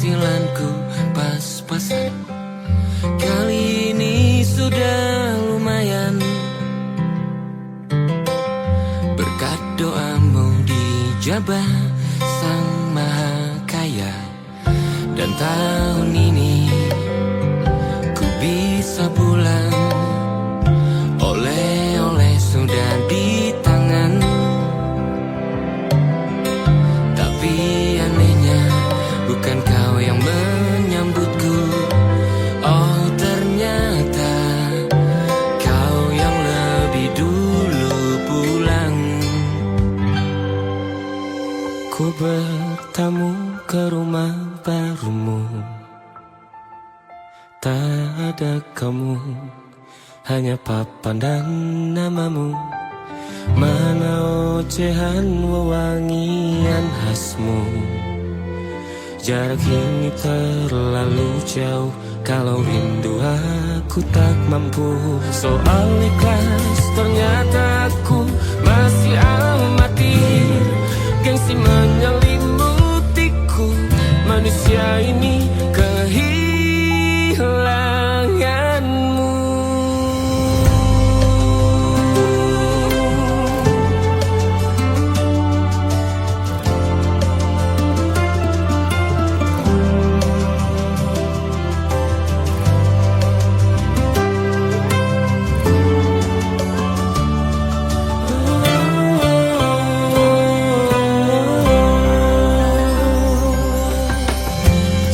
penghasilanku pas-pasan. Kali ini sudah lumayan, berkat doamu dijabah Sang Maha Kaya. Dan tahun ini ku bisa pulang, oleh-oleh sudah di tangan. Tapi anehnya bukan kau yang menyambutku. Oh, ternyata kau yang lebih dulu pulang. Ku bertamu ke rumah barumu, tak ada kamu, hanya papan dan namamu. Mana ocehan wewangian khasmu. Jarak ini terlalu jauh, kalau rindu aku tak mampu. Soal ikhlas ternyata aku masih amatir. Gengsi menyelimutiku, manusia ini kehilanganmu.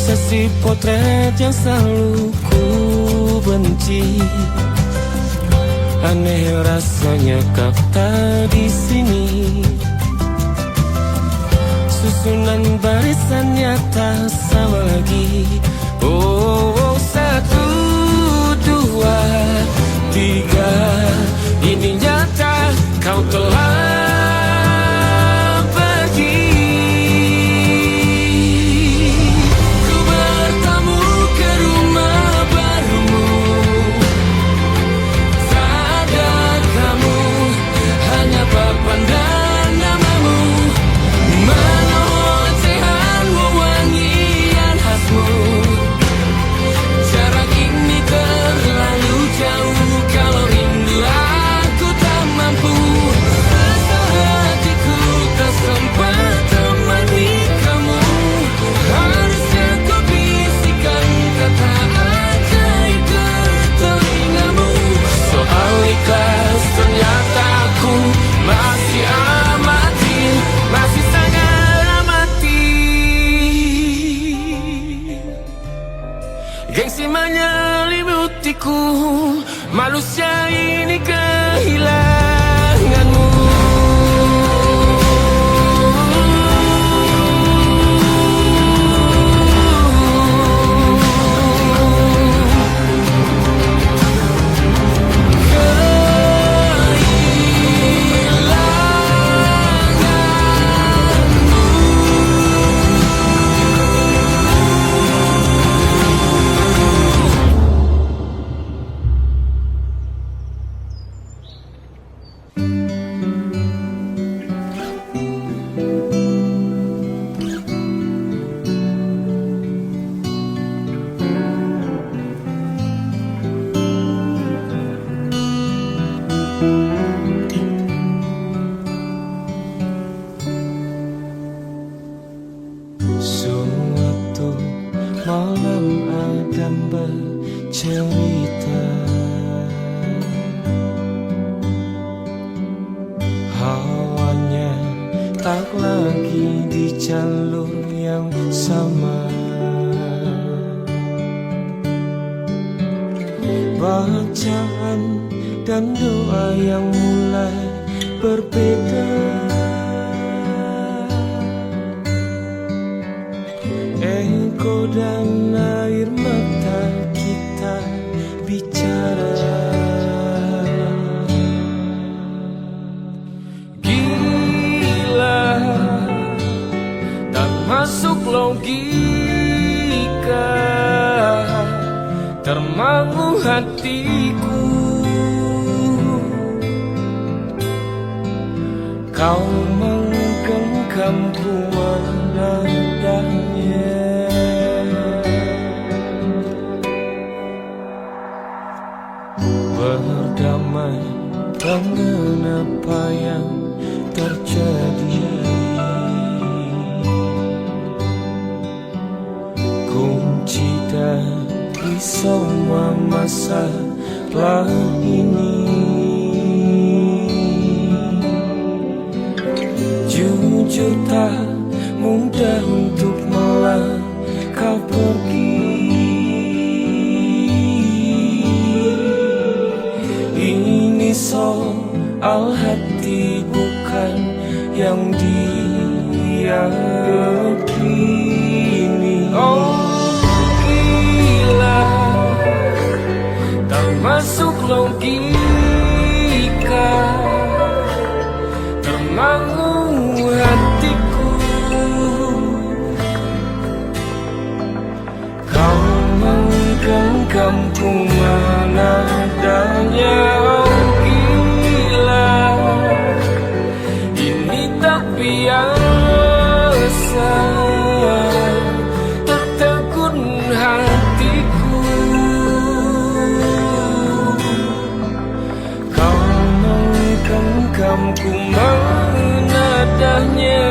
Sesi potret yang selalu ku benci, aneh rasanya kau tak di sini. Susunan barisannya tak sama lagi. Oh, 1, 2, 3, ini nyata kau telah gengsi menyelimutiku, manusia ini kehilanganmu. Suatu malam akan bercerita, hawanya tak lagi di jalur yang sama. Bacaan dan doa yang mulai berbeda. Ego dan air mata kita bicara. Gila, tak masuk logika, termangu hatiku. Kau menggenggamku menandanya. damai dengan apa yang terjadi. Kunci dari semua masalah ini, jujur tak mudah untuk melangkah pergi. Ini soal hati bukan yang diyakini. Oh gila, tak masuk logika, termangu hatiku. Kau menggenggamku mana adanya. Oh gila, ini tak biasa, tertegun hatiku. Kau menggenggamku mana adanya.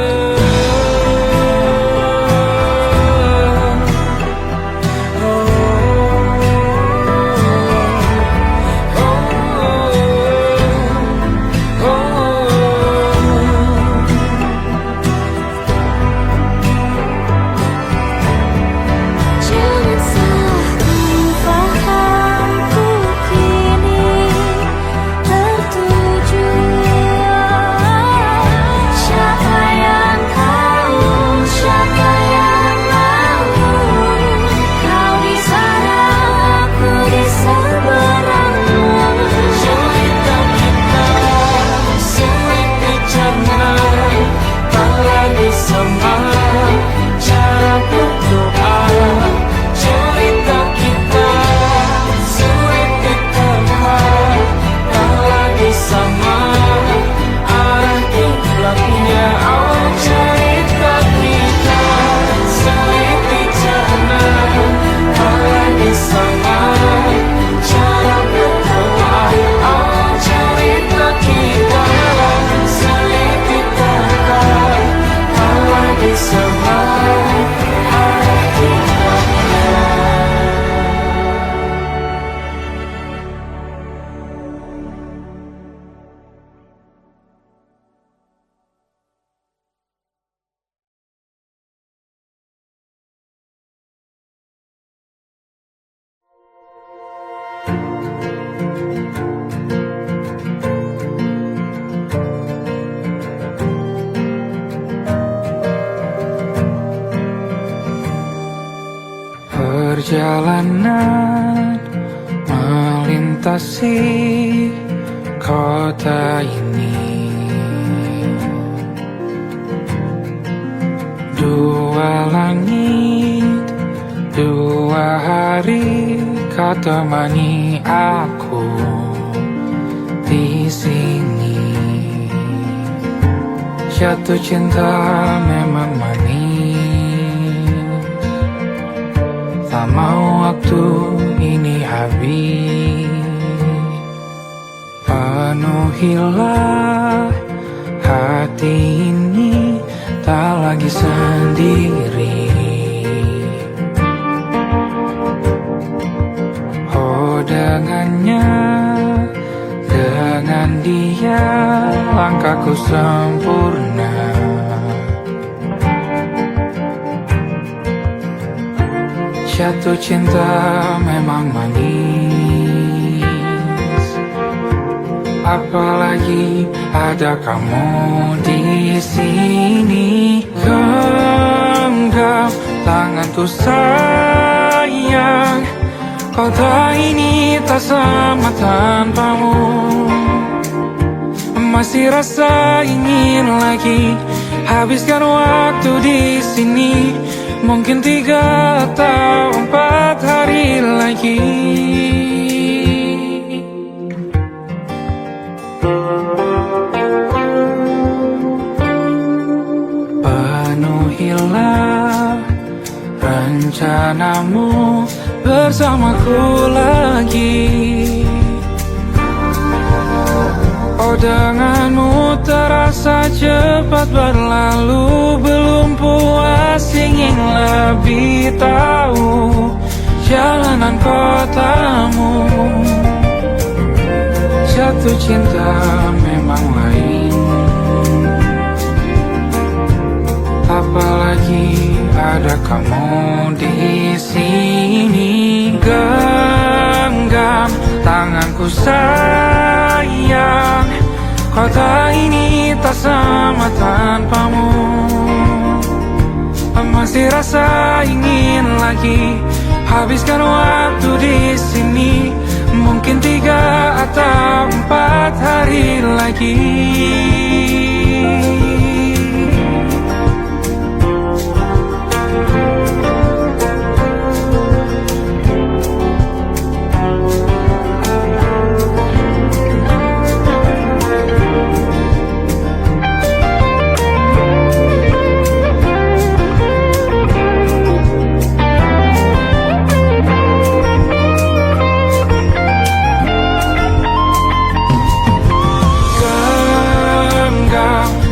Perjalanan melintasi kota ini, dua langit, dua hari kau temani aku di sini. Jatuh cinta memang manis, tak mau waktu ini habis. Penuhilah hati ini, tak lagi sendiri. Oh dengannya, dengan dia langkahku sempurna. Jatuh cinta memang manis, apalagi ada kamu di sini. Genggam tanganku sayang, kota ini tak sama tanpamu. Masih rasa ingin lagi habiskan waktu di sini. Mungkin 3 atau 4 hari lagi. Penuhilah rencanamu bersamaku lagi. Oh, denganmu terasa cepat berlalu. Belum puas ingin lebih tahu jalanan kotamu. Jatuh cinta memang lain, apalagi ada kamu di sini. Genggam tanganku sayang, kota ini tak sama tanpamu. Masih rasa ingin lagi habiskan waktu di sini. Mungkin 3 atau 4 hari lagi.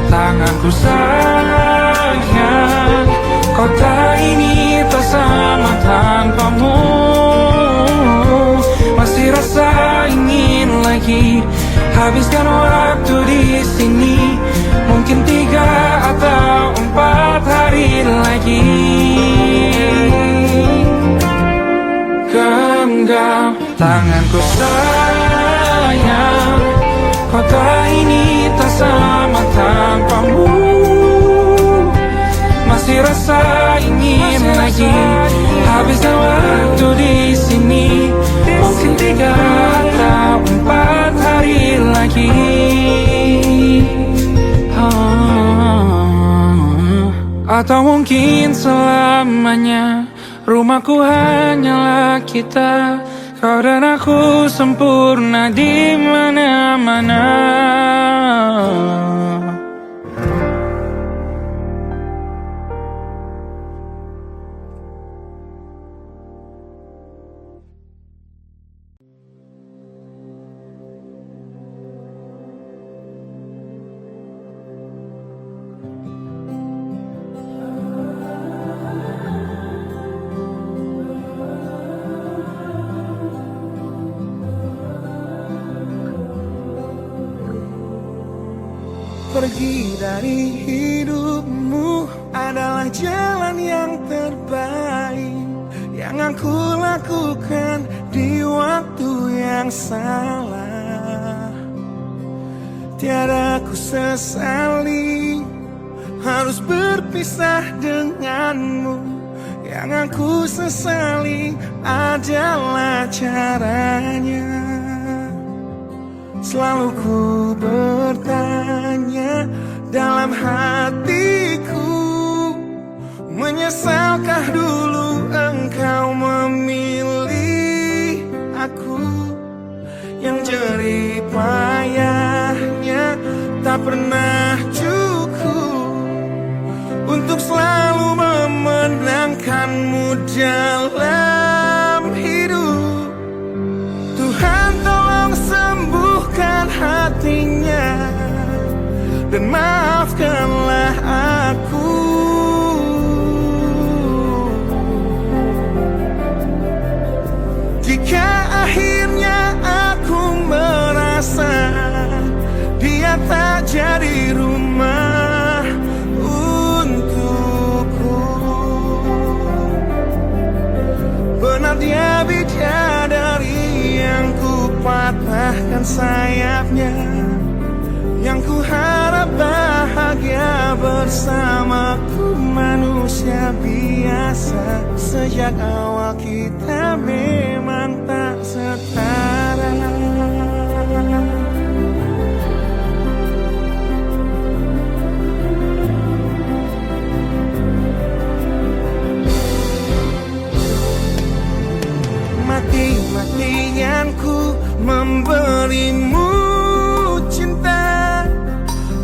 Tanganku sayang, kota ini tak sama tanpamu. Masih rasa ingin lagi habiskan waktu di sini. Mungkin 3 atau 4 hari lagi. Genggam tanganku sayang, kota ini tak sama tanpamu. Masih rasa ingin lagi habiskan waktu di sini. Mungkin 3 atau 4 hari lagi. Atau mungkin selamanya. Rumahku hanyalah kita, kau dan aku sempurna di mana-mana. Pergi dari hidupmu adalah jalan yang terbaik yang aku lakukan di waktu yang salah. Tiada ku sesali harus berpisah denganmu. Yang aku sesali adalah caranya. Selalu ku bertanya dalam hatiku, menyesalkah dulu engkau memilih aku? Yang jerih payahnya tak pernah cukup untuk selalu memenangkanmu dalam hidup. Tuhan tolong sembuhkan hatinya dan maafkanlah aku. Jika akhirnya aku merasa dia tak jadi rumah untukku, benar dia bidadari yang ku patahkan sayapnya, yang ku harap bahagia bersamaku manusia biasa. Sejak awal kita memang tak setara. Mati-matian ku memberimu cinta,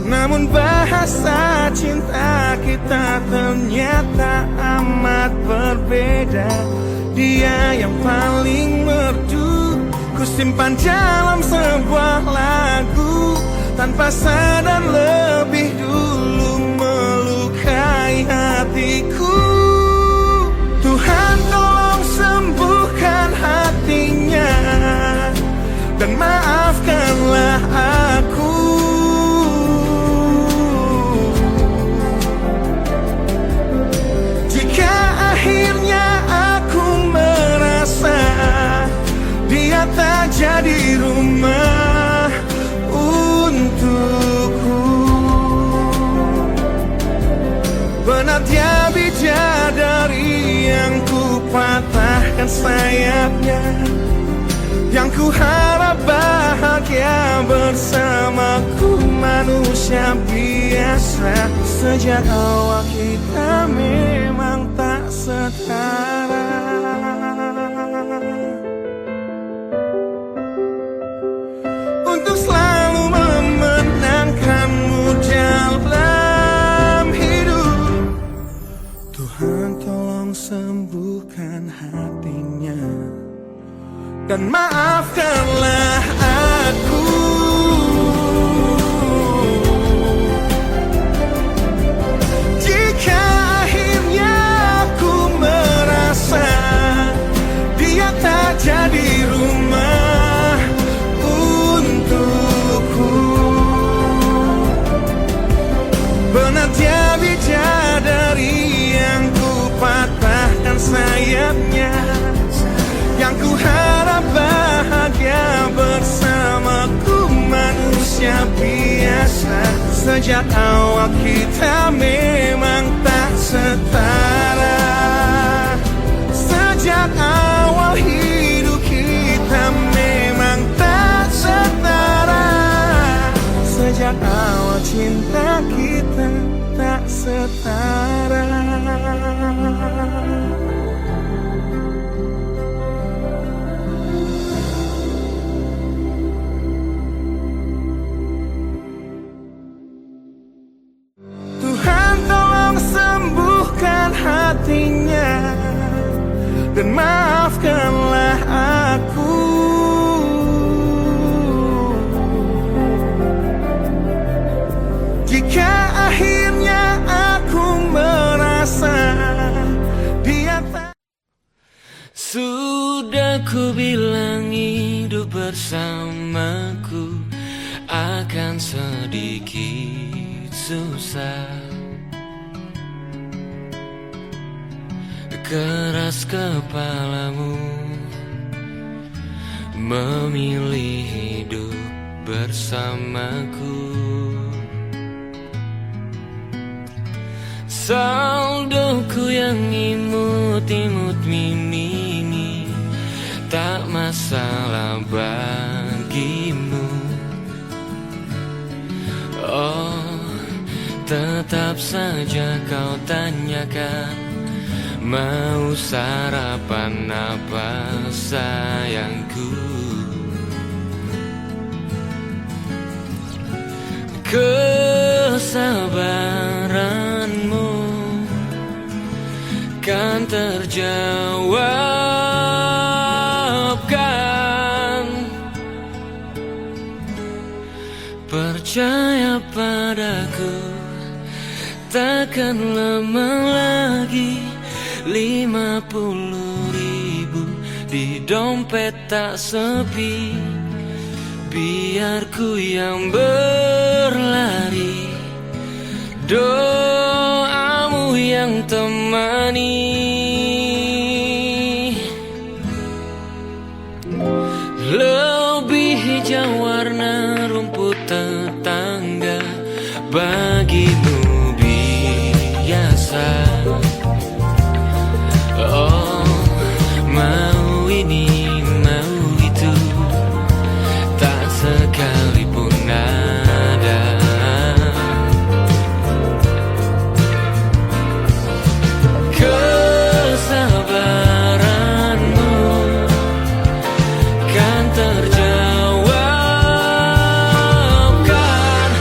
namun bahasa cinta kita ternyata amat berbeda. Dia yang paling merdu ku simpan dalam sebuah lagu, tanpa sadar lebih dulu melukai hatiku. Tuhan tolong sembuhkan hatinya dan maafkanlah aku. Jika akhirnya aku merasa dia tak jadi rumah untukku, benar dia bidadari yang ku patahkan sayapnya, yang ku harap bahagia bersamaku, manusia biasa. Sejak awal kita memang tak setara. Untuk selalu memenangkanmu dalam hidup, Tuhan tolong sembuhkan hatinya dan maafkanlah aku. Jika akhirnya aku merasa dia tak jadi rumah untukku, benar dia bidadari yang ku patahkan sayapnya, yang ku harap bahagia bersamaku, manusia biasa. Sejak awal kita memang tak setara. Sejak awal hidup kita memang tak setara. Sejak awal cinta kita tak setara. Hatinya dan maafkanlah aku. Jika akhirnya aku merasa dia tak. Sudah ku bilang hidup bersamaku akan sedikit susah. Keras kepalamu memilih hidup bersamaku. Saldoku yang imut-imut mini tak masalah bagimu. Oh, tetap saja kau tanyakan, mau sarapan apa sayangku? Kesabaranmu kan terjawabkan. Percaya padaku, takkan lama lagi 50.000 di dompet tak sepi. Biar ku yang berlari, doamu yang temani. Lebih hijau warna rumput tetangga bagimu biasa. Oh, mau ini mau itu, tak sekalipun ada. Kesabaranmu kan terjawabkan.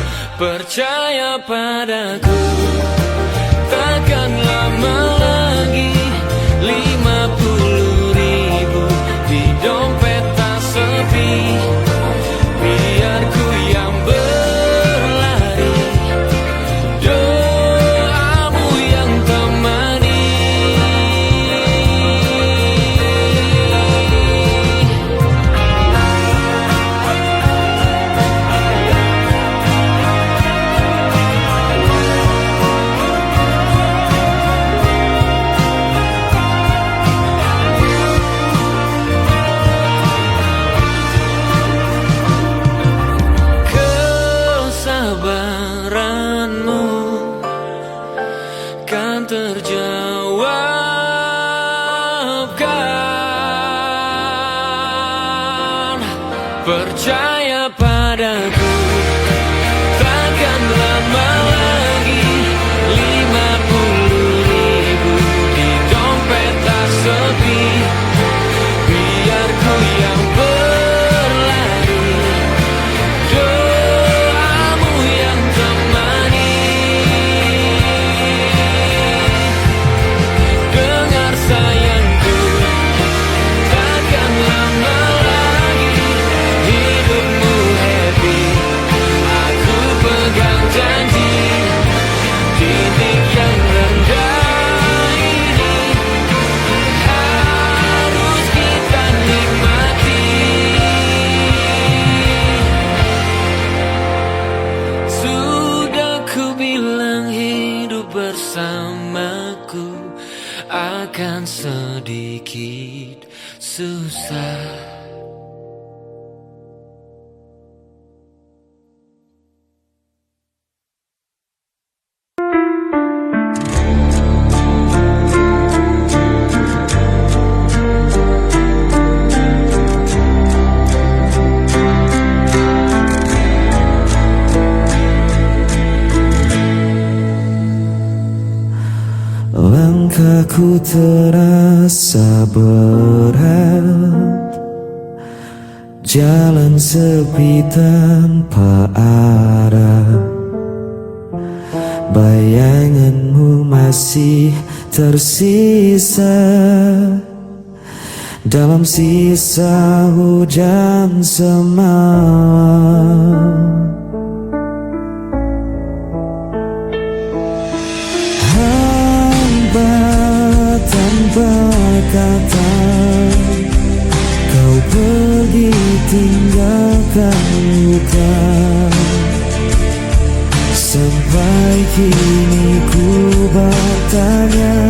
Percaya padaku, takkan akan terjawabkan. Percaya padaku, takkan lama lagi 50.000 di dompet tak sepi. Biar ku yang berlari, doamu yang temani. Dengar sayangku, takkan lama lagi hidupmu happy. Aku pegang janji, titik yang rendah ini harus kita nikmati. Sudah ku bilang hidup bersamaku akan sedikit susah. Langkahku terasa berat, jalan sepi tanpa arah. Bayanganmu masih tersisa dalam sisa hujan semalam. Tanpa kata kau pergi tinggalkan luka. Sampai kini ku bertanya,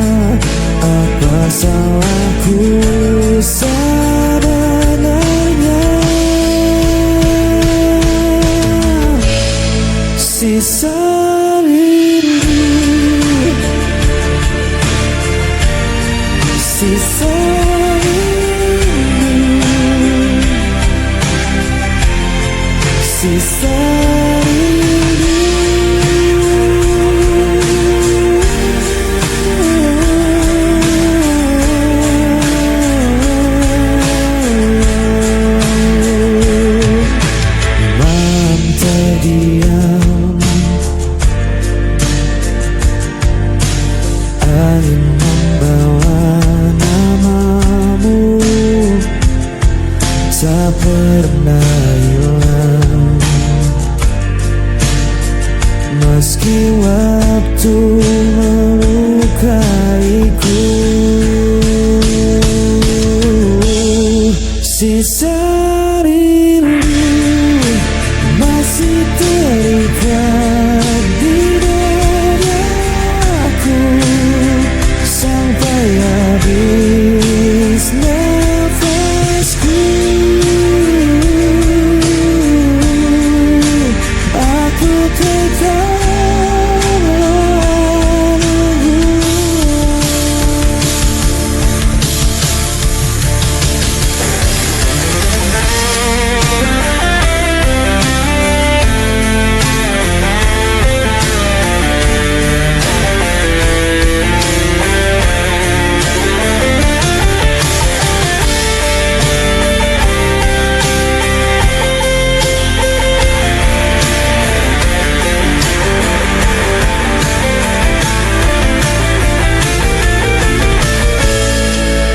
apa salahku sebenarnya? Sisa sisa rindu, sisa malam terdiam, angin membawa tak pernah hilang. Meski waktu melukaiku, sisa rindu masih terikat di dadaku sampai habis nafasku. Aku tetap menunggu.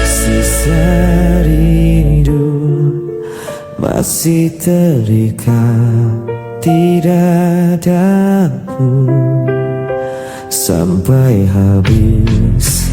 Sisa rindu masih terikat di dadaku sampai habis.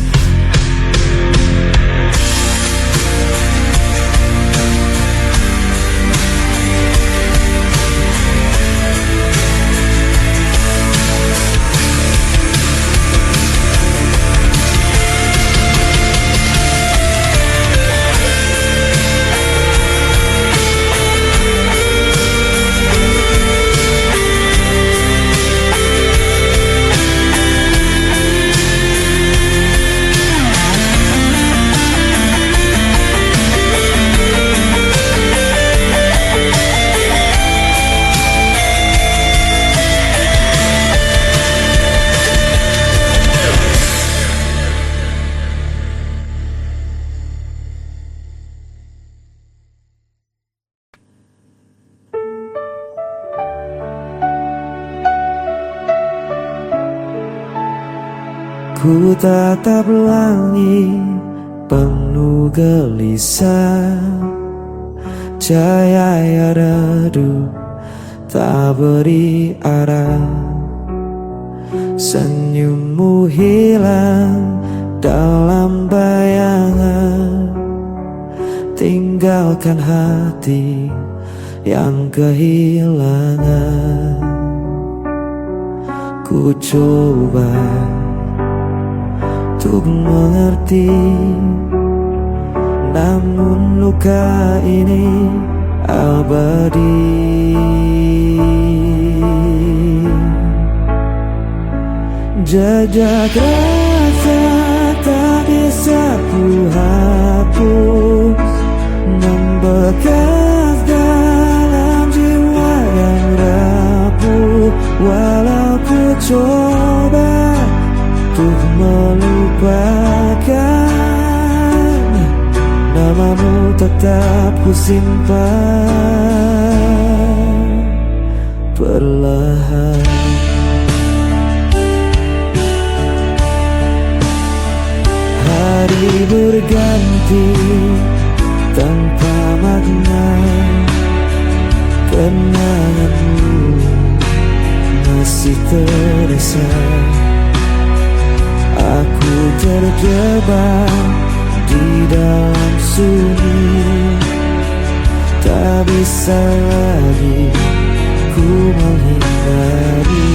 Ku tatap langit penuh gelisah, cahaya redup tak beri arah. Senyummu hilang dalam bayangan, tinggalkan hati yang kehilangan. Ku coba untuk mengerti, namun luka ini abadi. Jejak rasa tak bisa ku hapus, membekas dalam jiwa yang rapuh. Walau ku coba untuk melupakan, namamu tetap ku simpan perlahan. Hari berganti tanpa makna, kenanganmu masih terasa. Aku terjebak di dalam sunyi, tak bisa lagi ku menghindari.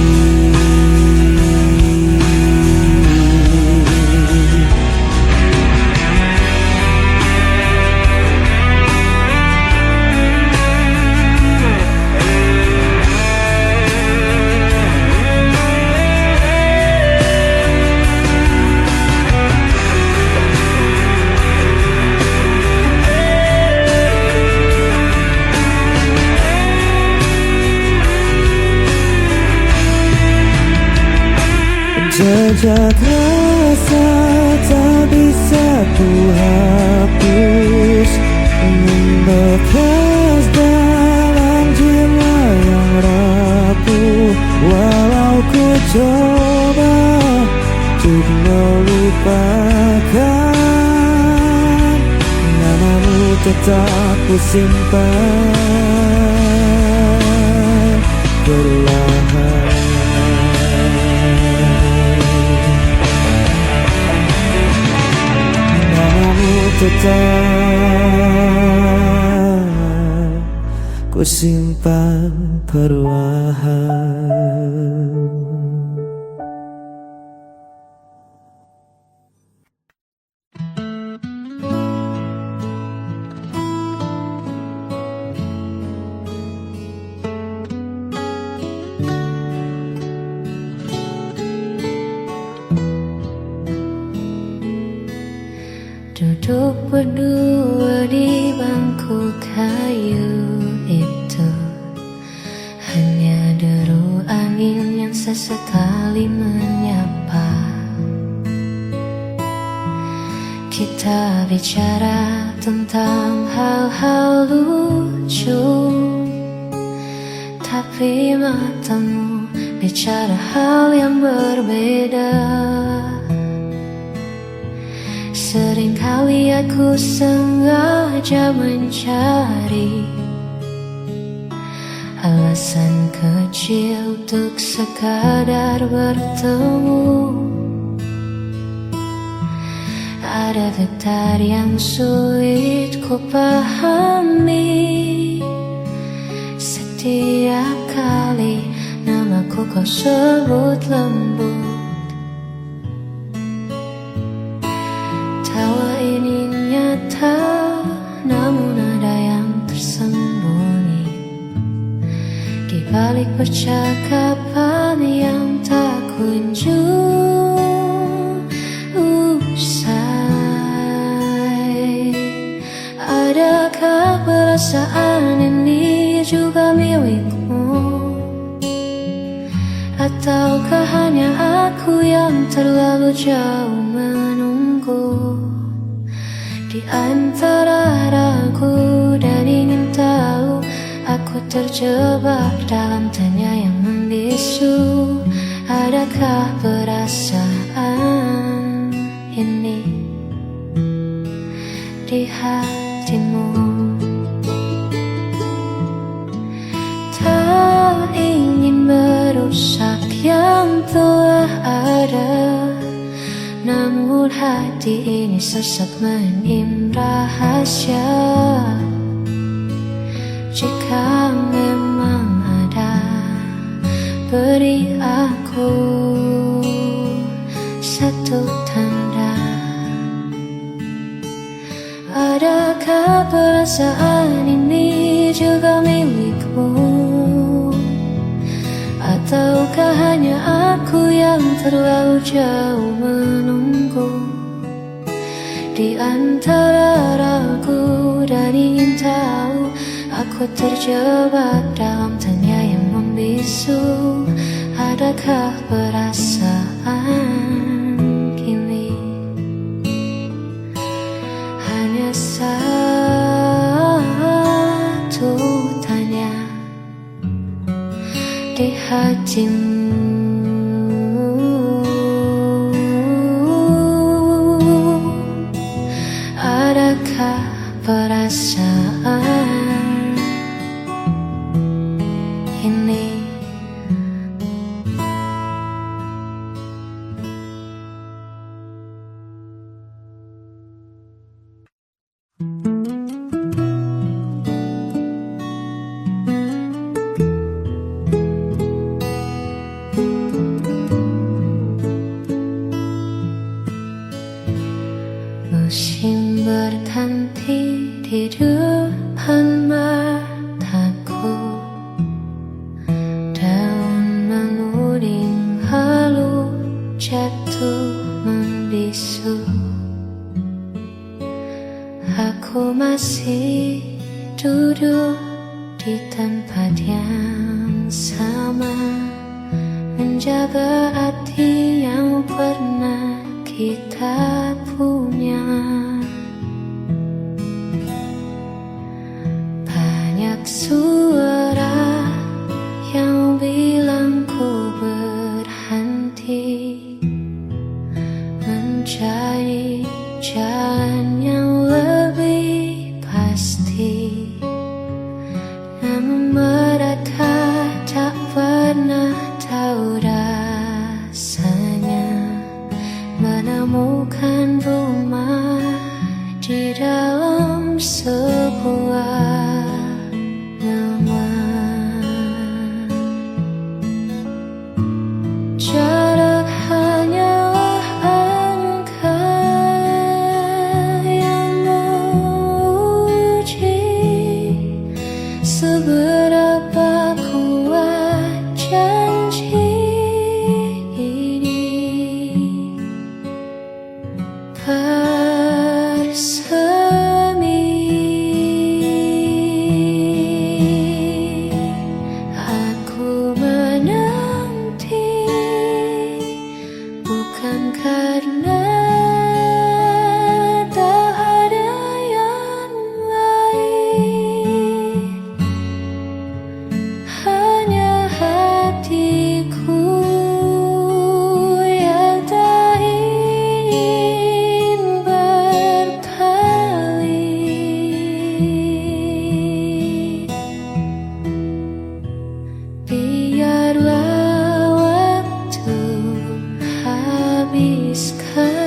Jejak rasa tak bisa ku hapus, membekas dalam jiwa yang rapuh. Walau ku coba untuk melupakan, namamu tetap ku simpan perlahan. Tetap ku simpan perlahan. Duduk berdua di bangku kayu itu, hanya deru angin yang sesekali menyapa. Kita bicara tentang hal-hal lucu, tapi matamu bicara hal yang berbeda. Seringkali aku sengaja mencari alasan kecil untuk sekadar bertemu. Ada getar yang sulit ku pahami, setiap kali namaku kau sebut lembut. Tawa ini nyata, namun ada yang tersembunyi di balik percakapan yang tak kunjung usai. Adakah perasaan ini juga milikmu? Ataukah hanya aku yang terlalu jauh menunggu? Di antara ragu dan ingin tahu, aku terjebak dalam tanya yang membisu. Adakah perasaan Namun hati ini sesat menyimpan rahasia. Jika memang ada, beri aku satu tanda. Adakah perasaan ini juga milikmu? Ataukah hanya aku yang terlalu jauh menunggu? Di antara ragu dan ingin tahu, aku terjebak dalam tanya yang membisu. Adakah perasaan kini hanya satu tanya di hatimu? Adakah perasaan ini? Musim berganti di depan mataku, daun menguning lalu jatuh membisu. Aku masih duduk di tempat yang sama, menjaga hati yang pernah kita punya. Banyak suara yang bilang ku berhenti, mencari jalan yang lebih pasti. Namun mereka tak pernah tahu rasanya menemukan rumah di dalam sebuah nama. Jarak hanyalah angka yang menguji seberapa kuat janji ini. Bersemi, aku menanti, bukan karena tak ada yang lain, hanya hatiku yang tak ingin berpaling. Biarlah waktu habiskan